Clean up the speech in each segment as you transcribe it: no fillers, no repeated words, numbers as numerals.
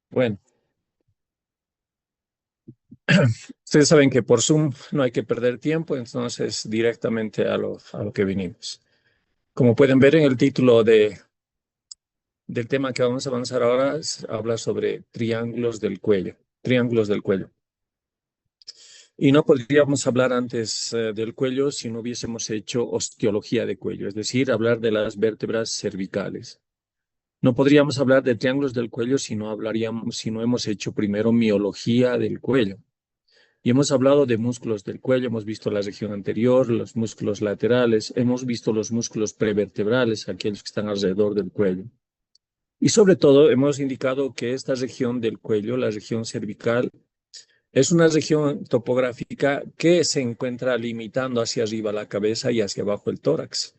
Bueno, ustedes saben que por Zoom no hay que perder tiempo, entonces directamente a lo que vinimos. Como pueden ver en el título del tema que vamos a avanzar ahora, habla sobre triángulos del cuello, triángulos del cuello. Y no podríamos hablar antes del cuello si no hubiésemos hecho osteología de cuello, es decir, hablar de las vértebras cervicales. No podríamos hablar de triángulos del cuello si no hemos hecho primero miología del cuello. Y hemos hablado de músculos del cuello, hemos visto la región anterior, los músculos laterales, hemos visto los músculos prevertebrales, aquellos que están alrededor del cuello. Y sobre todo hemos indicado que esta región del cuello, la región cervical, es una región topográfica que se encuentra limitando hacia arriba la cabeza y hacia abajo el tórax,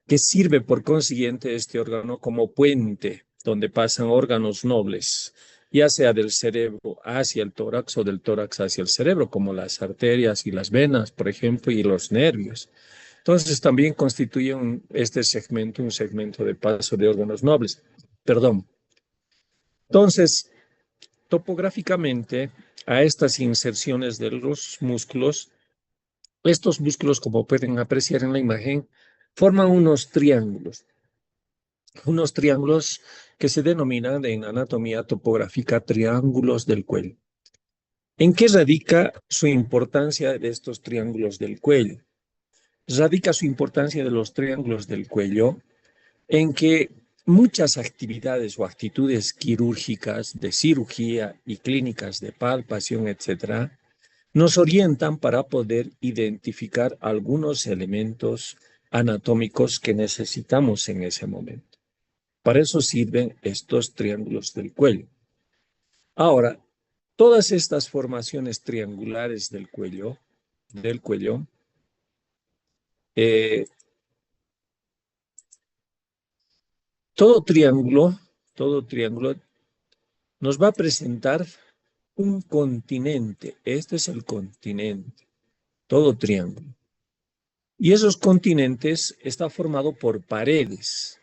que sirve por consiguiente este órgano como puente donde pasan órganos nobles, ya sea del cerebro hacia el tórax o del tórax hacia el cerebro, como las arterias y las venas, por ejemplo, y los nervios. Entonces también constituye este segmento un segmento de paso de órganos nobles. Perdón. Entonces, topográficamente, a estas inserciones de los músculos, estos músculos, como pueden apreciar en la imagen, forman unos triángulos que se denominan en anatomía topográfica triángulos del cuello. ¿En qué radica su importancia de estos triángulos del cuello? Radica su importancia de los triángulos del cuello en que muchas actividades o actitudes quirúrgicas de cirugía y clínicas de palpación, etcétera, nos orientan para poder identificar algunos elementos anatómicos que necesitamos en ese momento. Para eso sirven estos triángulos del cuello. Ahora, todas estas formaciones triangulares del cuello, eh, todo triángulo, todo triángulo nos va a presentar un continente. Este es el continente, todo triángulo. Y esos continentes está formado por paredes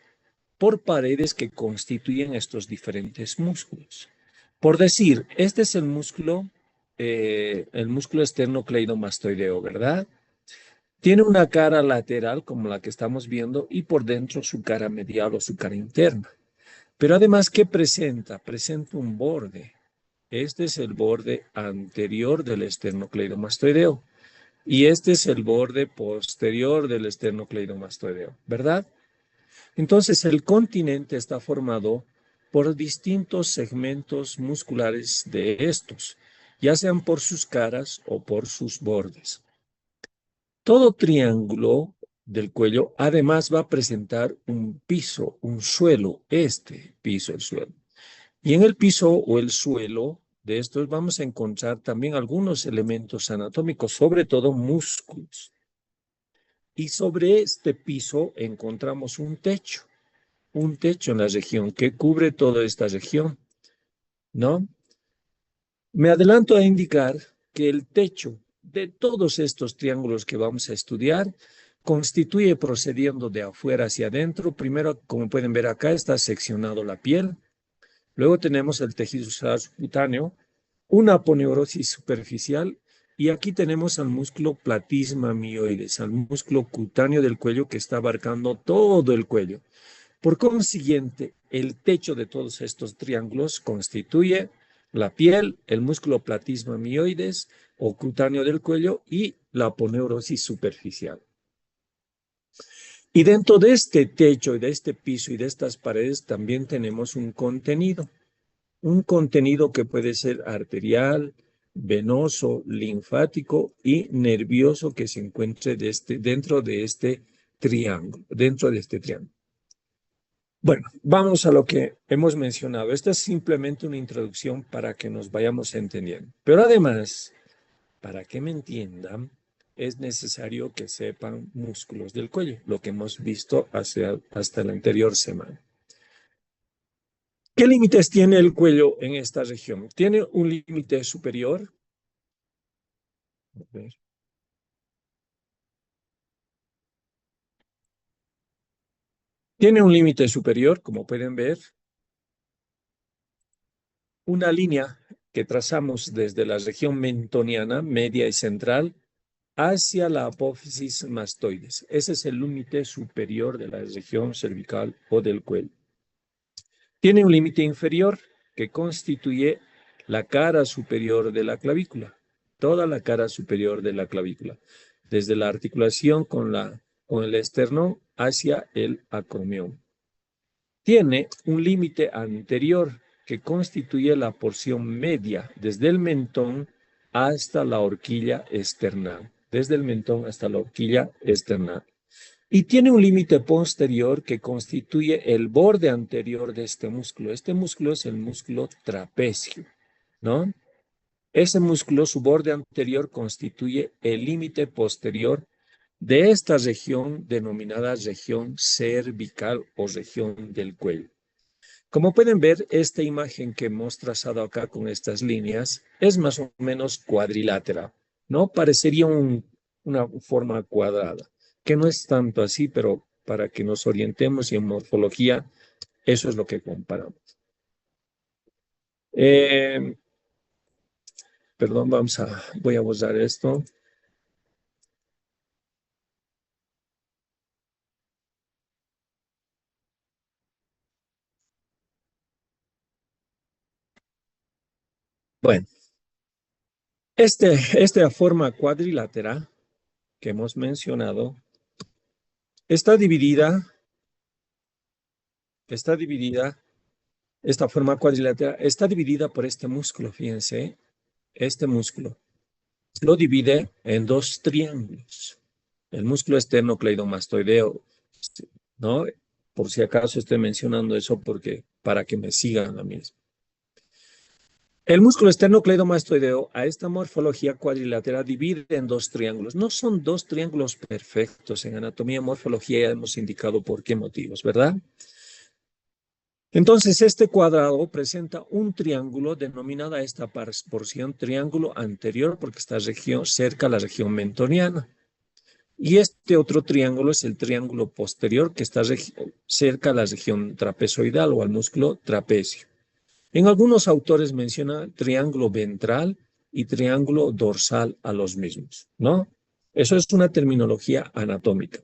que constituyen estos diferentes músculos. Por decir, este es el músculo esternocleidomastoideo, ¿verdad? Tiene una cara lateral como la que estamos viendo y por dentro su cara medial o su cara interna. Pero además, ¿qué presenta? Presenta un borde. Este es el borde anterior del esternocleidomastoideo y este es el borde posterior del esternocleidomastoideo, ¿verdad? Entonces, el continente está formado por distintos segmentos musculares de estos, ya sean por sus caras o por sus bordes. Todo triángulo del cuello además va a presentar un piso, un suelo, este piso, el suelo. Y en el piso o el suelo de estos vamos a encontrar también algunos elementos anatómicos, sobre todo músculos. Y sobre este piso encontramos un techo en la región que cubre toda esta región, ¿no? Me adelanto a indicar que el techo de todos estos triángulos que vamos a estudiar constituye procediendo de afuera hacia adentro. Primero, como pueden ver acá, está seccionado la piel. Luego tenemos el tejido subcutáneo, una aponeurosis superficial y aquí tenemos al músculo platisma mioides, al músculo cutáneo del cuello que está abarcando todo el cuello. Por consiguiente, el techo de todos estos triángulos constituye la piel, el músculo platisma mioides o cutáneo del cuello y la aponeurosis superficial. Y dentro de este techo y de este piso y de estas paredes también tenemos un contenido que puede ser arterial, venoso, linfático y nervioso que se encuentre dentro de este triángulo. Bueno, vamos a lo que hemos mencionado. Esta es simplemente una introducción para que nos vayamos entendiendo. Pero además, para que me entiendan, es necesario que sepan músculos del cuello, lo que hemos visto hasta la anterior semana. ¿Qué límites tiene el cuello en esta región? Tiene un límite superior. A ver. Tiene un límite superior, como pueden ver, una línea que trazamos desde la región mentoniana, media y central, hacia la apófisis mastoides. Ese es el límite superior de la región cervical o del cuello. Tiene un límite inferior que constituye la cara superior de la clavícula, toda la cara superior de la clavícula, desde la articulación con el esternón hacia el acromión. Tiene un límite anterior que constituye la porción media, desde el mentón hasta la horquilla external, desde el mentón hasta la horquilla external. Y tiene un límite posterior que constituye el borde anterior de este músculo. Este músculo es el músculo trapecio, ¿no? Ese músculo, su borde anterior, constituye el límite posterior de esta región denominada región cervical o región del cuello. Como pueden ver, esta imagen que hemos trazado acá con estas líneas es más o menos cuadrilátera, ¿no? Parecería una forma cuadrada, que no es tanto así, pero para que nos orientemos y en morfología, eso es lo que comparamos. Perdón, voy a borrar esto. Bueno, esta forma cuadrilátera que hemos mencionado está dividida, esta forma cuadrilátera está dividida por este músculo, fíjense, este músculo lo divide en dos triángulos. El músculo esternocleidomastoideo, ¿no? Por si acaso estoy mencionando eso para que me sigan a mí. El músculo esternocleidomastoideo a esta morfología cuadrilátera divide en dos triángulos. No son dos triángulos perfectos. En anatomía y morfología ya hemos indicado por qué motivos, ¿verdad? Entonces, este cuadrado presenta un triángulo denominada esta porción triángulo anterior porque está cerca a la región mentoniana. Y este otro triángulo es el triángulo posterior que está cerca a la región trapezoidal o al músculo trapecio. En algunos autores menciona triángulo ventral y triángulo dorsal a los mismos, ¿no? Eso es una terminología anatómica.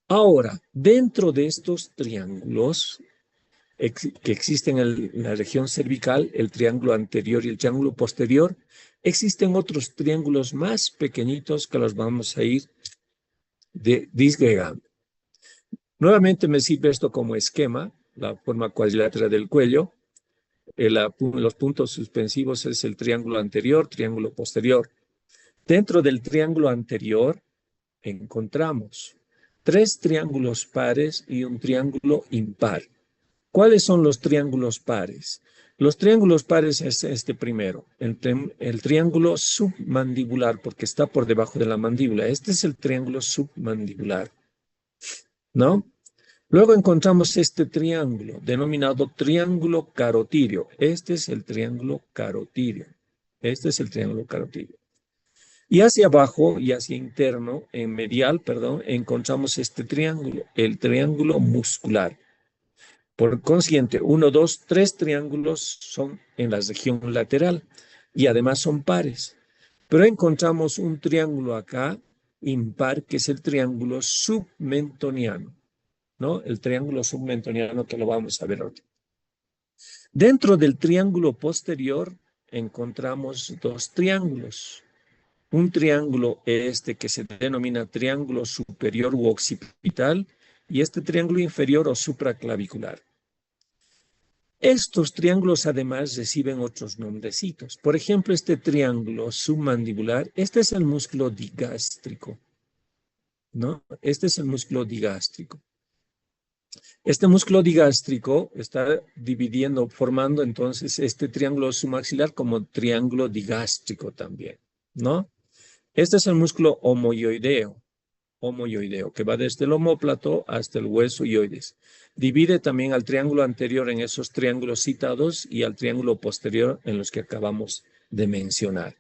Ahora, dentro de estos triángulos que existen en la región cervical, el triángulo anterior y el triángulo posterior, existen otros triángulos más pequeñitos que los vamos a ir disgregando. Nuevamente me sirve esto como esquema, la forma cuadrilátera del cuello. Los puntos suspensivos es el triángulo anterior, triángulo posterior. Dentro del triángulo anterior encontramos tres triángulos pares y un triángulo impar. ¿Cuáles son los triángulos pares? Los triángulos pares es este primero, el triángulo submandibular, porque está por debajo de la mandíbula. Este es el triángulo submandibular, ¿no? Luego encontramos este triángulo denominado triángulo carotídeo. Este es el triángulo carotídeo. Este es el triángulo carotídeo. Y hacia abajo y hacia interno, en medial, perdón, encontramos este triángulo, el triángulo muscular. Por consiguiente, 1, 2, 3 triángulos son en la región lateral y además son pares. Pero encontramos un triángulo acá impar que es el triángulo submentoniano, ¿no? El triángulo submentoniano que lo vamos a ver ahora. Dentro del triángulo posterior encontramos dos triángulos. Un triángulo este que se denomina triángulo superior u occipital y este triángulo inferior o supraclavicular. Estos triángulos además reciben otros nombrecitos. Por ejemplo, este triángulo submandibular, este es el músculo digástrico, ¿no? Este es el músculo digástrico. Este músculo digástrico está formando entonces este triángulo submaxilar como triángulo digástrico también, ¿no? Este es el músculo homoioideo, que va desde el omóplato hasta el hueso ioides. Divide también al triángulo anterior en esos triángulos citados y al triángulo posterior en los que acabamos de mencionar.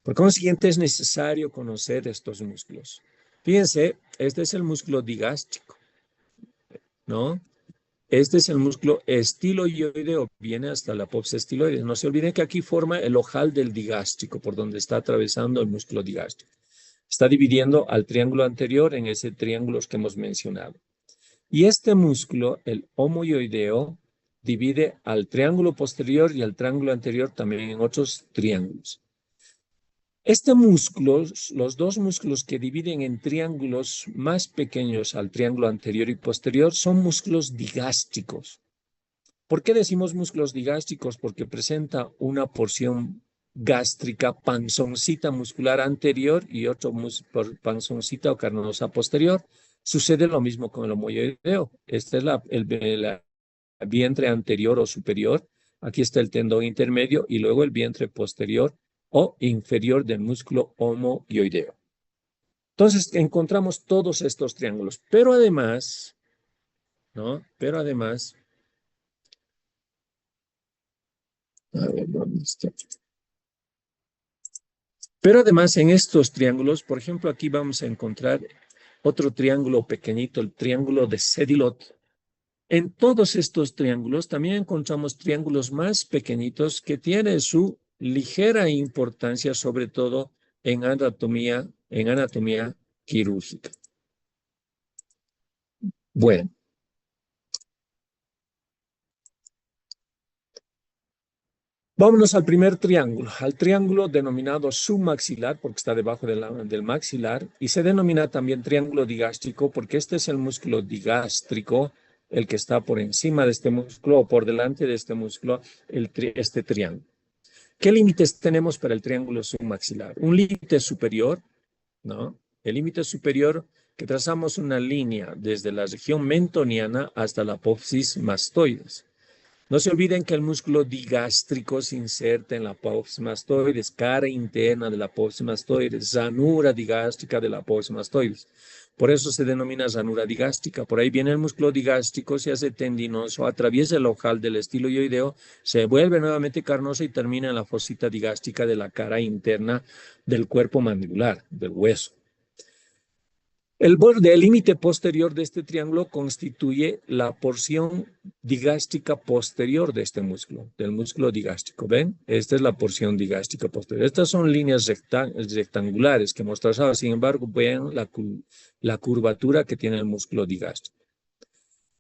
Por consiguiente, es necesario conocer estos músculos. Fíjense, este es el músculo digástrico, ¿no? Este es el músculo estiloideo, viene hasta la apófisis estiloide. No se olviden que aquí forma el ojal del digástrico, por donde está atravesando el músculo digástrico. Está dividiendo al triángulo anterior en ese triángulo que hemos mencionado. Y este músculo, el homoioideo, divide al triángulo posterior y al triángulo anterior también en otros triángulos. Este músculo, los dos músculos que dividen en triángulos más pequeños al triángulo anterior y posterior son músculos digástricos. ¿Por qué decimos músculos digástricos? Porque presenta una porción gástrica panzoncita muscular anterior y otro panzoncita o carnosa posterior. Sucede lo mismo con el homoioideo. Este es el vientre anterior o superior. Aquí está el tendón intermedio y luego el vientre posterior o inferior del músculo homoioideo. Entonces encontramos todos estos triángulos, pero además, ¿no? A ver, ¿dónde está? Pero además en estos triángulos, por ejemplo, aquí vamos a encontrar otro triángulo pequeñito, el triángulo de Sedilot. En todos estos triángulos también encontramos triángulos más pequeñitos que tienen su ligera importancia, sobre todo en anatomía quirúrgica. Bueno, vámonos al primer triángulo, al triángulo denominado submaxilar, porque está debajo del maxilar, y se denomina también triángulo digástrico, porque este es el músculo digástrico, el que está por encima de este músculo o por delante de este músculo, este triángulo. ¿Qué límites tenemos para el triángulo submaxilar? Un límite superior, ¿no? El límite superior que trazamos una línea desde la región mentoniana hasta la apófisis mastoides. No se olviden que el músculo digástrico se inserta en la apófisis mastoides, cara interna de la apófisis mastoides, ranura digástrica de la apófisis mastoides. Por eso se denomina ranura digástrica. Por ahí viene el músculo digástrico, se hace tendinoso, atraviesa el ojal del estiloideo, se vuelve nuevamente carnoso y termina en la fosita digástrica de la cara interna del cuerpo mandibular, del hueso. El borde, el límite posterior de este triángulo constituye la porción digástrica posterior de este músculo, del músculo digástrico. ¿Ven? Esta es la porción digástrica posterior. Estas son líneas rectangulares que hemos trazado. Sin embargo, vean la curvatura que tiene el músculo digástrico.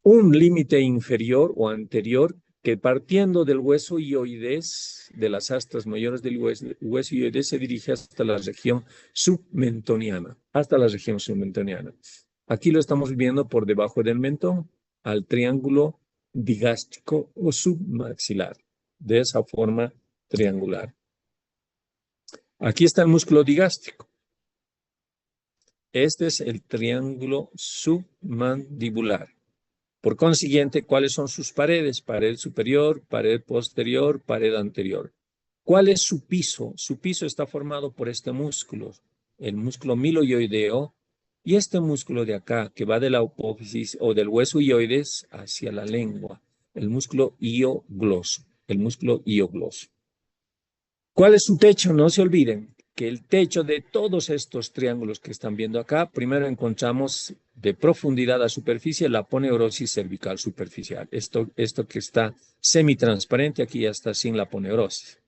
Un límite inferior o anterior que partiendo del hueso hioides, de las astas mayores del hueso hioides, se dirige hasta la región submentoniana, Aquí lo estamos viendo por debajo del mentón, al triángulo digástrico o submaxilar, de esa forma triangular. Aquí está el músculo digástrico. Este es el triángulo submandibular. Por consiguiente, ¿cuáles son sus paredes? Pared superior, pared posterior, pared anterior. ¿Cuál es su piso? Su piso está formado por este músculo, el músculo miloioideo, y este músculo de acá, que va de la apófisis o del hueso hioides hacia la lengua, el músculo hiogloso, ¿Cuál es su techo? No se olviden que el techo de todos estos triángulos que están viendo acá, primero encontramos de profundidad a superficie la aponeurosis cervical superficial. Esto que está semitransparente, aquí ya está sin la aponeurosis.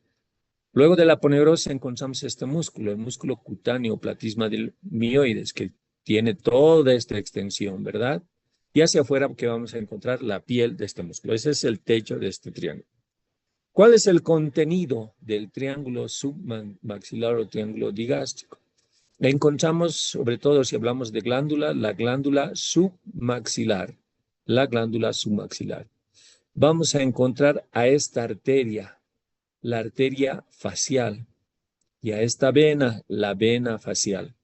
Luego de la aponeurosis encontramos este músculo, el músculo cutáneo platisma del mioides, que tiene toda esta extensión, ¿verdad? Y hacia afuera que vamos a encontrar la piel de este músculo. Ese es el techo de este triángulo. ¿Cuál es el contenido del triángulo submaxilar o triángulo digástrico? Encontramos, sobre todo si hablamos de glándula, la glándula submaxilar. Vamos a encontrar a esta arteria, la arteria facial, y a esta vena, la vena facial.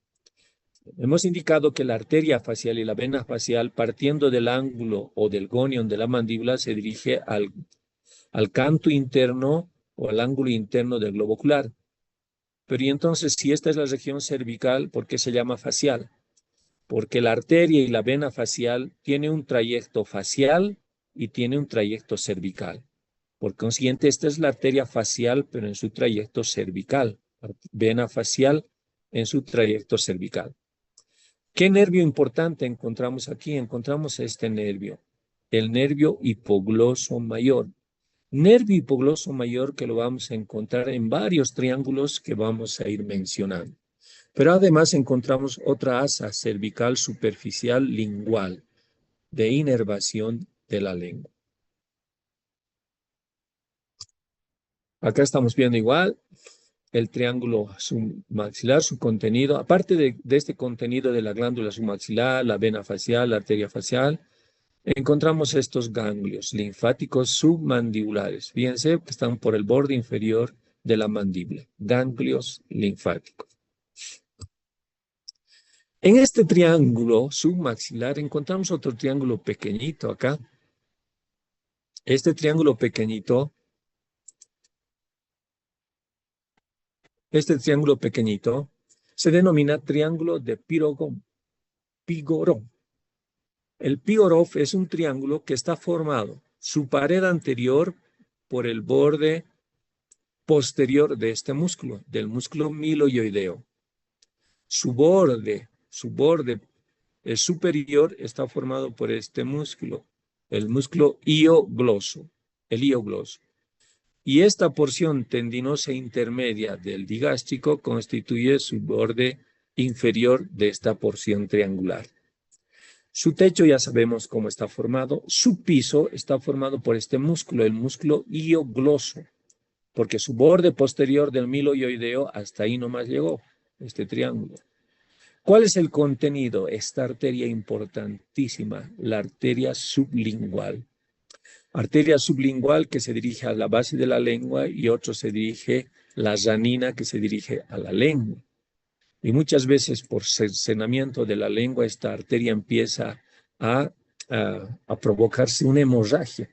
Hemos indicado que la arteria facial y la vena facial, partiendo del ángulo o del gonion de la mandíbula, se dirige al canto interno o al ángulo interno del globo ocular. Pero y entonces, si esta es la región cervical, ¿por qué se llama facial? Porque la arteria y la vena facial tiene un trayecto facial y tiene un trayecto cervical. Por consiguiente, esta es la arteria facial, pero en su trayecto cervical. Vena facial en su trayecto cervical. ¿Qué nervio importante encontramos aquí? Encontramos este nervio, el nervio hipogloso mayor. Nervio hipogloso mayor que lo vamos a encontrar en varios triángulos que vamos a ir mencionando. Pero además encontramos otra asa cervical superficial lingual de inervación de la lengua. Acá estamos viendo igual el triángulo submaxilar, su contenido. Aparte de este contenido de la glándula submaxilar, la vena facial, la arteria facial, encontramos estos ganglios linfáticos submandibulares. Fíjense que están por el borde inferior de la mandíbula. Ganglios linfáticos. En este triángulo submaxilar encontramos otro triángulo pequeñito acá. Este triángulo pequeñito, se denomina triángulo de Pigorov. El Pigorov es un triángulo que está formado, su pared anterior por el borde posterior de este músculo, del músculo miloioideo. Su borde superior está formado por este músculo, el músculo iogloso, el iogloso. Y esta porción tendinosa intermedia del digástrico constituye su borde inferior de esta porción triangular. Su techo ya sabemos cómo está formado. Su piso está formado por este músculo, el músculo iogloso, porque su borde posterior del miloioideo hasta ahí nomás llegó, este triángulo. ¿Cuál es el contenido? Esta arteria importantísima, la arteria sublingual. Arteria sublingual que se dirige a la base de la lengua y otro se dirige, la ranina que se dirige a la lengua. Y muchas veces por cercenamiento de la lengua esta arteria empieza a provocarse una hemorragia.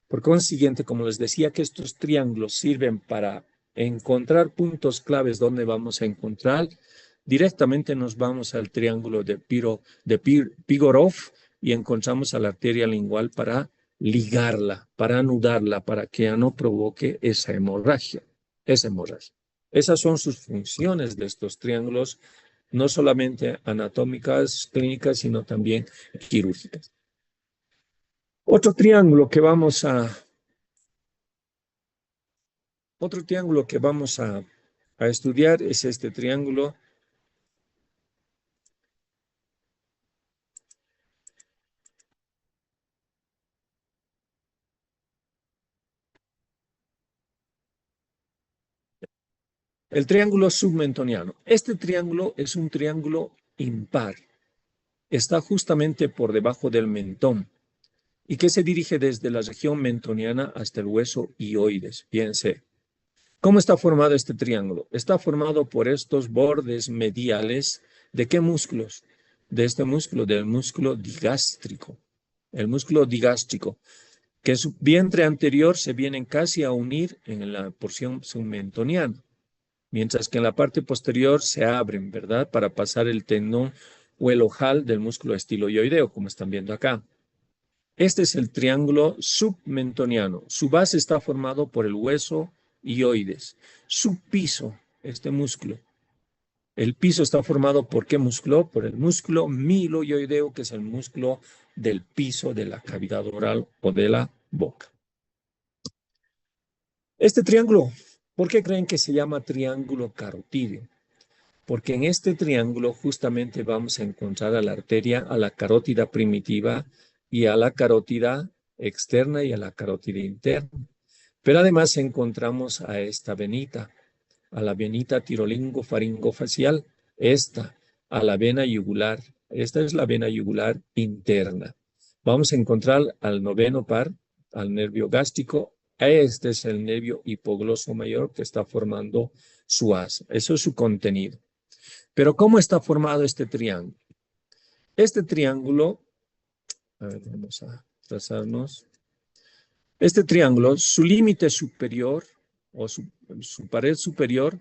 Por consiguiente, como les decía que estos triángulos sirven para encontrar puntos claves donde vamos a encontrar, directamente nos vamos al triángulo de Pigorov y encontramos a la arteria lingual para ligarla, para anudarla, para que ya no provoque esa hemorragia. Esas son sus funciones de estos triángulos, no solamente anatómicas, clínicas, sino también quirúrgicas. Otro triángulo que vamos a estudiar es este triángulo. El triángulo submentoniano. Este triángulo es un triángulo impar. Está justamente por debajo del mentón y que se dirige desde la región mentoniana hasta el hueso hioides. Fíjense. ¿Cómo está formado este triángulo? Está formado por estos bordes mediales. ¿De qué músculos? De este músculo, del músculo digástrico. El músculo digástrico, que su vientre anterior se vienen casi a unir en la porción submentoniana, mientras que en la parte posterior se abren, ¿verdad? Para pasar el tendón o el ojal del músculo estiloioideo, como están viendo acá. Este es el triángulo submentoniano. Su base está formado por el hueso hioides. Su piso, este músculo. El piso está formado por ¿qué músculo? Por el músculo miloioideo, que es el músculo del piso de la cavidad oral o de la boca. Este triángulo, ¿por qué creen que se llama triángulo carotídeo? Porque en este triángulo justamente vamos a encontrar a la arteria, a la carótida primitiva y a la carótida externa y a la carótida interna. Pero además encontramos a esta venita, a la venita tirolingo-faringofacial, a la vena yugular. Esta es la vena yugular interna. Vamos a encontrar al noveno par, al nervio gástrico. Este es el nervio hipogloso mayor que está formando su asa. Eso es su contenido. Pero ¿cómo está formado este triángulo? Este triángulo, a ver, vamos a trazarnos. Este triángulo, su límite superior o su pared superior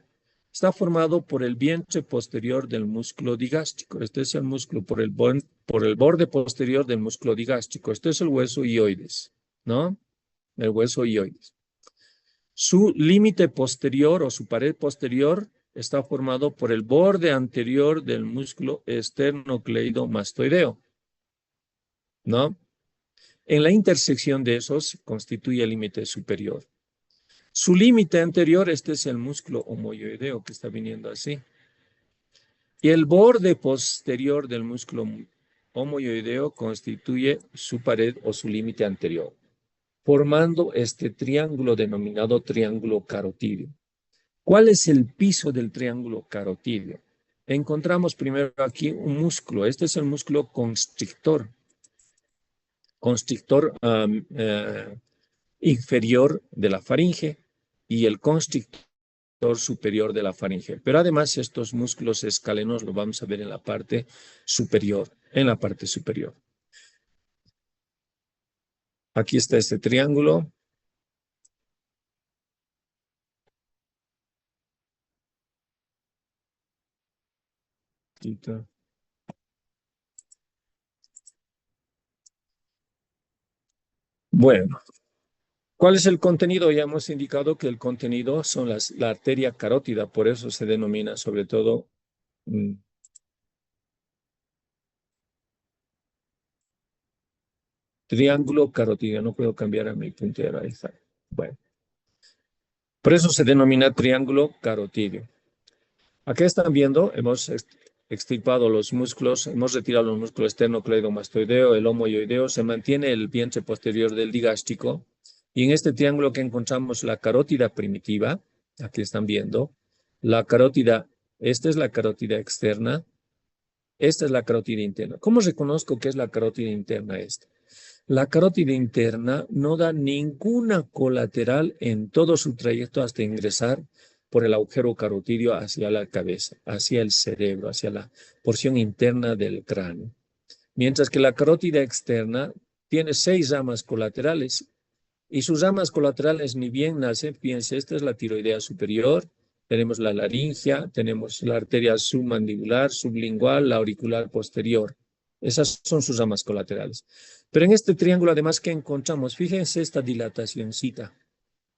está formado por el vientre posterior del músculo digástrico. Este es el músculo por el borde posterior del músculo digástrico. Este es el hueso hioides, ¿no? El hueso hioides. Su límite posterior o su pared posterior está formado por el borde anterior del músculo esternocleidomastoideo, ¿no? En la intersección de esos constituye el límite superior. Su límite anterior, este es el músculo homoyoideo que está viniendo así. Y el borde posterior del músculo homoyoideo constituye su pared o su límite anterior, formando este triángulo denominado triángulo carotídeo. ¿Cuál es el piso del triángulo carotídeo? Encontramos primero aquí un músculo. Este es el músculo constrictor. Constrictor inferior de la faringe y el constrictor superior de la faringe. Pero además estos músculos escalenos lo vamos a ver en la parte superior, Aquí está este triángulo. Bueno, ¿cuál es el contenido? Ya hemos indicado que el contenido son la arteria carótida, por eso se denomina sobre todo triángulo carotídeo. No puedo cambiar a mi puntero. Ahí está. Bueno, por eso se denomina triángulo carotídeo. Aquí están viendo, hemos extirpado los músculos, hemos retirado los músculos esternocleidomastoideo, el homoyoideo, se mantiene el vientre posterior del digástrico, y en este triángulo que encontramos la carótida primitiva, aquí están viendo, la carótida, esta es la carótida externa, esta es la carótida interna. ¿Cómo reconozco que es la carótida interna esta? La carótida interna no da ninguna colateral en todo su trayecto hasta ingresar por el agujero carotídeo hacia la cabeza, hacia el cerebro, hacia la porción interna del cráneo. Mientras que la carótida externa tiene 6 ramas colaterales y sus ramas colaterales ni bien nacen. Fíjense, esta es la tiroidea superior, tenemos la laringia, tenemos la arteria submandibular, sublingual, la auricular posterior. Esas son sus ramas colaterales. Pero en este triángulo, además, ¿qué encontramos? Fíjense esta dilatacióncita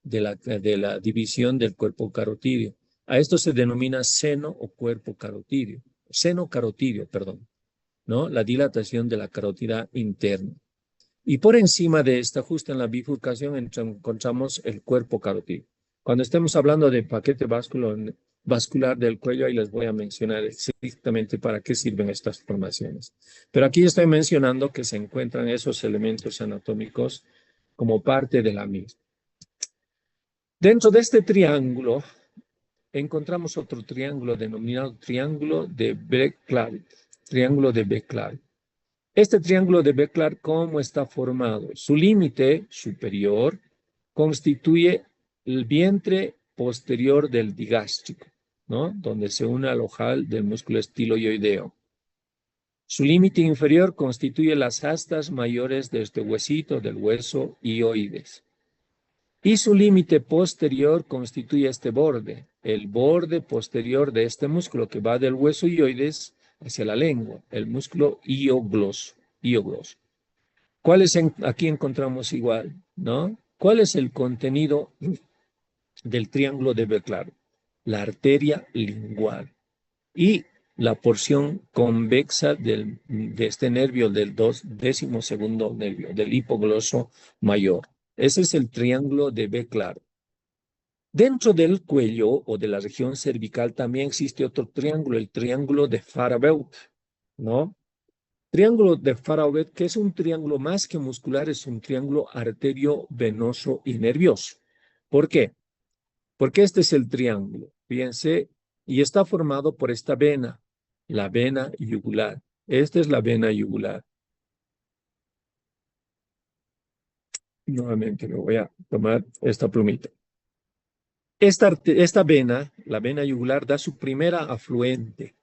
de la división del cuerpo carotídeo. A esto se denomina seno o cuerpo carotídeo. Seno carotídeo, perdón, ¿no? La dilatación de la carótida interna. Y por encima de esta, justo en la bifurcación, encontramos el cuerpo carotídeo. Cuando estemos hablando de paquete vascular del cuello, ahí les voy a mencionar exactamente para qué sirven estas formaciones. Pero aquí estoy mencionando que se encuentran esos elementos anatómicos como parte de la misma. Dentro de este triángulo, encontramos otro triángulo denominado triángulo de Beck-Clark. Triángulo de Beck-Clark. Este triángulo de Beck-Clark, ¿cómo está formado? Su límite superior constituye el vientre posterior del digástrico, ¿no? Donde se une al ojal del músculo estiloioideo. Su límite inferior constituye las astas mayores de este huesito, del hueso hioides. Y su límite posterior constituye este borde, el borde posterior de este músculo que va del hueso hioides hacia la lengua, el músculo hiogloso. Aquí encontramos igual, ¿no? ¿Cuál es el contenido del triángulo de Beck-Clark? La arteria lingual y la porción convexa de este nervio del 12º nervio, del hipogloso mayor. Ese es el triángulo de Beck-Clark. Dentro del cuello o de la región cervical también existe otro triángulo, el triángulo de Farabeut, ¿no? Triángulo de Farabeut, que es un triángulo más que muscular, es un triángulo arterio, venoso y nervioso. ¿Por qué? Porque este es el triángulo, fíjense, y está formado por esta vena, la vena yugular. Esta es la vena yugular. Nuevamente me voy a tomar esta plumita. Esta vena, la vena yugular, da su primera afluente.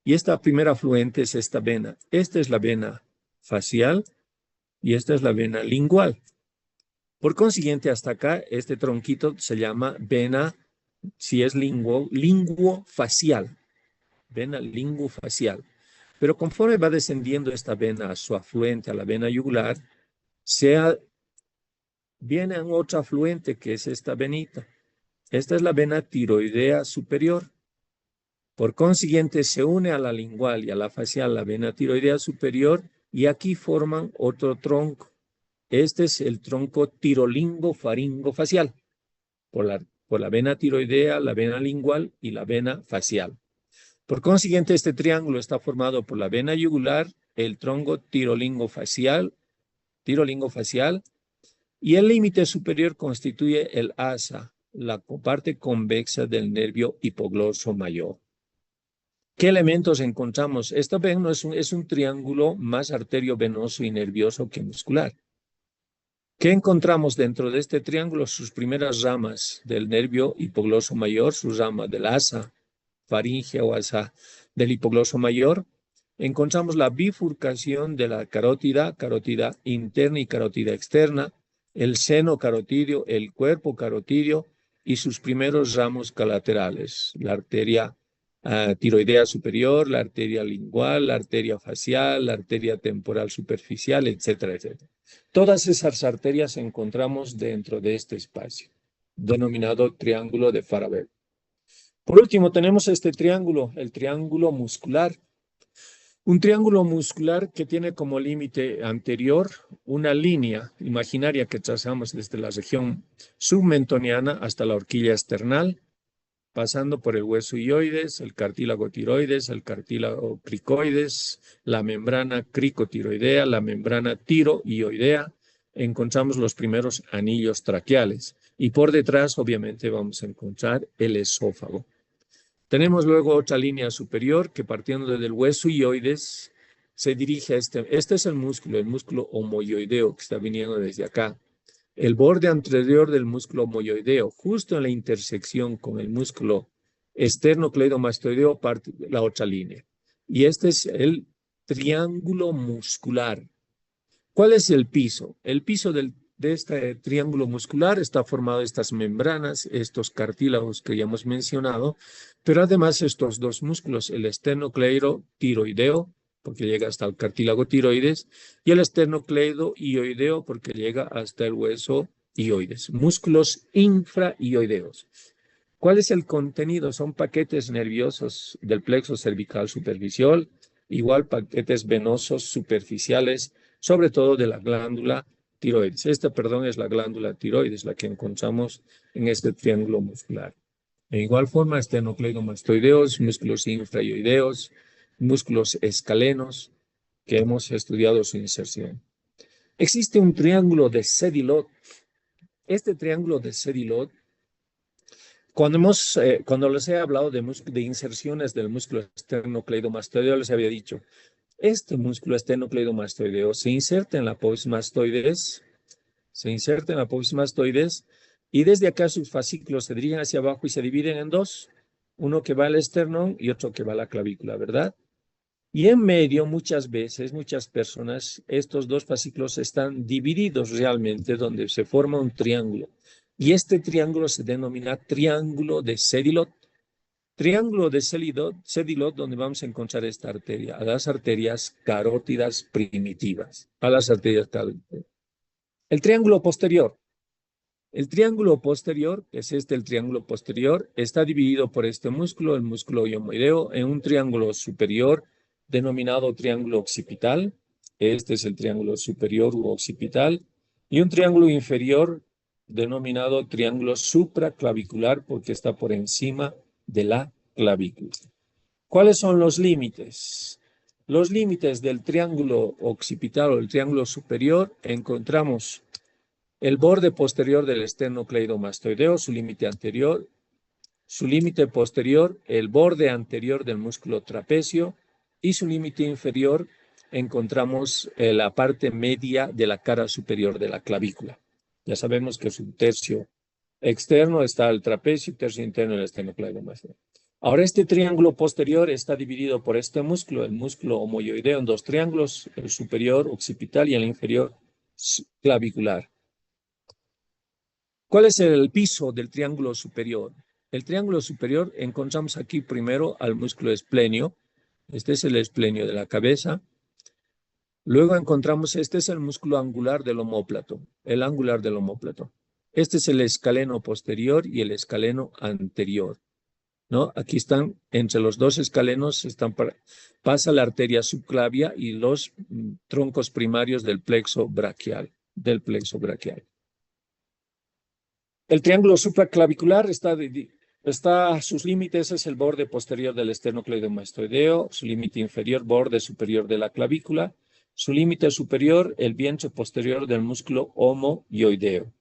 Y esta primera afluente es esta vena. Esta es la vena facial y esta es la vena lingual. Por consiguiente, hasta acá, este tronquito se llama vena, si es linguofacial. Vena linguofacial. Pero conforme va descendiendo esta vena a su afluente, a la vena yugular, viene otra afluente que es esta venita. Esta es la vena tiroidea superior. Por consiguiente, se une a la lingual y a la facial la vena tiroidea superior y aquí forman otro tronco. Este es el tronco tirolingo-faringo-facial, por la vena tiroidea, la vena lingual y la vena facial. Por consiguiente, este triángulo está formado por la vena yugular, el tronco tirolingo-facial, y el límite superior constituye el asa, la parte convexa del nervio hipogloso mayor. ¿Qué elementos encontramos? Esta vez no es un triángulo más arteriovenoso y nervioso que muscular. ¿Qué encontramos dentro de este triángulo? Sus primeras ramas del nervio hipogloso mayor, su rama del asa faríngea o asa del hipogloso mayor. Encontramos la bifurcación de la carótida interna y carótida externa, el seno carotídeo, el cuerpo carotídeo y sus primeros ramos colaterales, la arteria tiroidea superior, la arteria lingual, la arteria facial, la arteria temporal superficial, etcétera, etcétera. Todas esas arterias encontramos dentro de este espacio, denominado triángulo de Farabeck. Por último, tenemos este triángulo, el triángulo muscular. Un triángulo muscular que tiene como límite anterior una línea imaginaria que trazamos desde la región submentoniana hasta la horquilla esternal, pasando por el hueso hioides, el cartílago tiroides, el cartílago cricoides, la membrana cricotiroidea, la membrana tiroioidea. Encontramos los primeros anillos traqueales y por detrás obviamente vamos a encontrar el esófago. Tenemos luego otra línea superior que partiendo desde el hueso hioides se dirige a este es el músculo homoioideo que está viniendo desde acá. El borde anterior del músculo homoioideo, justo en la intersección con el músculo esternocleidomastoideo, parte la otra línea. Y este es el triángulo muscular. ¿Cuál es el piso? El piso de este triángulo muscular está formado de estas membranas, estos cartílagos que ya hemos mencionado, pero además estos dos músculos, el esternocleidotiroideo, porque llega hasta el cartílago tiroides, y el esternocleidoioideo, porque llega hasta el hueso hioides. Músculos infraioideos. ¿Cuál es el contenido? Son paquetes nerviosos del plexo cervical superficial, igual paquetes venosos superficiales, sobre todo de la glándula tiroides. Esta, perdón, es la glándula tiroides, la que encontramos en este triángulo muscular. De igual forma, esternocleidomastoideos, músculos infraioideos, músculos escalenos, que hemos estudiado su inserción. Existe un triángulo de Sedilot. Este triángulo de Sedilot, cuando les he hablado de inserciones del músculo esternocleidomastoideo, les había dicho, este músculo esternocleidomastoideo se inserta en la apófisis mastoides, y desde acá sus fascículos se dirigen hacia abajo y se dividen en dos, uno que va al esternón y otro que va a la clavícula, ¿verdad? Y en medio, muchas veces, muchas personas, estos dos fascículos están divididos realmente, donde se forma un triángulo. Y este triángulo se denomina triángulo de Sedilot. Triángulo de Sedilot, donde vamos a encontrar esta arteria, a las arterias carótidas primitivas, a las arterias carótidas. El triángulo posterior. El triángulo posterior, que es el triángulo posterior, está dividido por este músculo, el músculo iomoideo, en un triángulo superior denominado triángulo occipital. Este es el triángulo superior u occipital. Y un triángulo inferior denominado triángulo supraclavicular porque está por encima de la clavícula. ¿Cuáles son los límites? Los límites del triángulo occipital o el triángulo superior encontramos el borde posterior del esternocleidomastoideo, su límite anterior, su límite posterior, el borde anterior del músculo trapecio y su límite inferior encontramos la parte media de la cara superior de la clavícula. Ya sabemos que su tercio externo está el trapecio y tercio interno el esternocleidomastoideo. Ahora este triángulo posterior está dividido por este músculo, el músculo homoioideo, en dos triángulos, el superior occipital y el inferior clavicular. ¿Cuál es el piso del triángulo superior? El triángulo superior encontramos aquí primero al músculo esplenio. Este es el esplenio de la cabeza. Luego encontramos, este es el músculo angular del omóplato, el angular del omóplato. Este es el escaleno posterior y el escaleno anterior, ¿no? Aquí están, entre los dos escalenos, pasa la arteria subclavia y los troncos primarios del plexo braquial. del plexo braquial. El triángulo supraclavicular sus límites es el borde posterior del esternocleidomastoideo, su límite inferior, borde superior de la clavícula, su límite superior, el vientre posterior del músculo homoideo.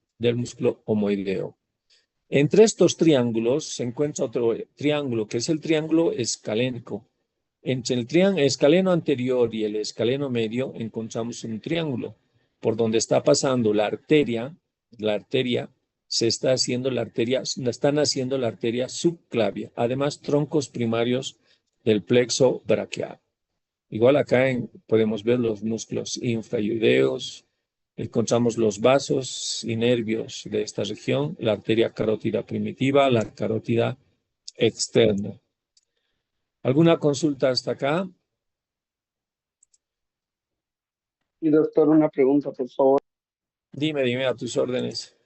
Entre estos triángulos se encuentra otro triángulo, que es el triángulo escalénico. Entre el escaleno anterior y el escaleno medio encontramos un triángulo por donde está pasando la arteria están haciendo la arteria subclavia, además troncos primarios del plexo braquial. Igual acá podemos ver los músculos infrayoideos, encontramos los vasos y nervios de esta región, la arteria carótida primitiva, la carótida externa. ¿Alguna consulta hasta acá? Y doctor, una pregunta, por favor. Dime a tus órdenes.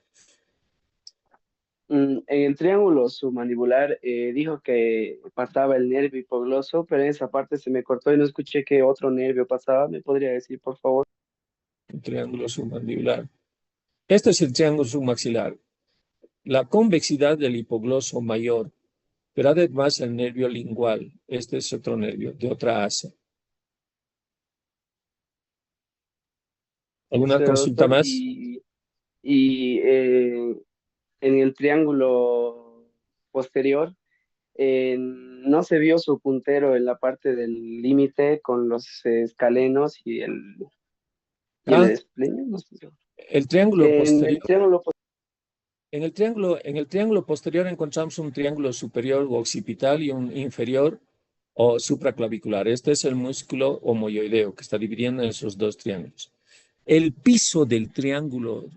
En el triángulo submandibular dijo que pasaba el nervio hipogloso, pero en esa parte se me cortó y no escuché qué otro nervio pasaba. ¿Me podría decir, por favor? El triángulo submandibular. Este es el triángulo submaxilar. La convexidad del hipogloso mayor, pero además el nervio lingual. Este es otro nervio de otra asa. ¿Alguna Sí, consulta doctor. más? Y en el triángulo posterior no se vio su puntero en la parte del límite con los escalenos y el Ah, esplenio, no sé. el triángulo En el posterior. triángulo En el triángulo posterior encontramos un triángulo superior o occipital y un inferior o supraclavicular. Este es el músculo homoioideo que está dividiendo en esos dos triángulos. El piso del triángulo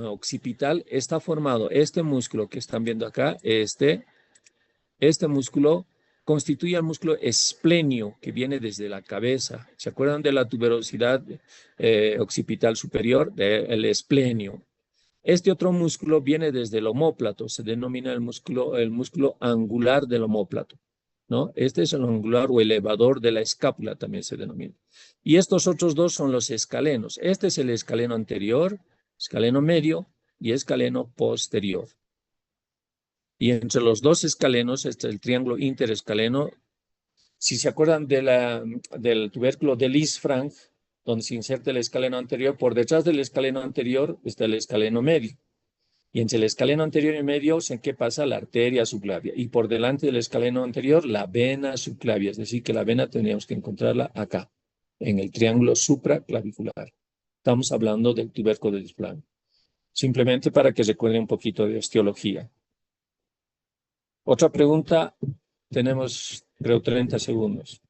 occipital está formado, este músculo que están viendo acá, este músculo constituye el músculo esplenio que viene desde la cabeza. ¿Se acuerdan de la tuberosidad occipital superior? El esplenio. Este otro músculo viene desde el omóplato, se denomina el músculo angular del omóplato, ¿no? Este es el angular o elevador de la escápula, también se denomina. Y estos otros dos son los escalenos. Este es el escaleno anterior, escaleno medio y escaleno posterior. Y entre los dos escalenos está el triángulo interescaleno. Si se acuerdan del tubérculo de Lisfranc, donde se inserta el escaleno anterior, por detrás del escaleno anterior está el escaleno medio. Y entre el escaleno anterior y medio, ¿en qué pasa? La arteria subclavia. Y por delante del escaleno anterior, la vena subclavia. Es decir, que la vena tendríamos que encontrarla acá, en el triángulo supraclavicular. Estamos hablando del tubérculo de Lisfranc. Simplemente para que recuerden un poquito de osteología. Otra pregunta, tenemos creo 30 segundos.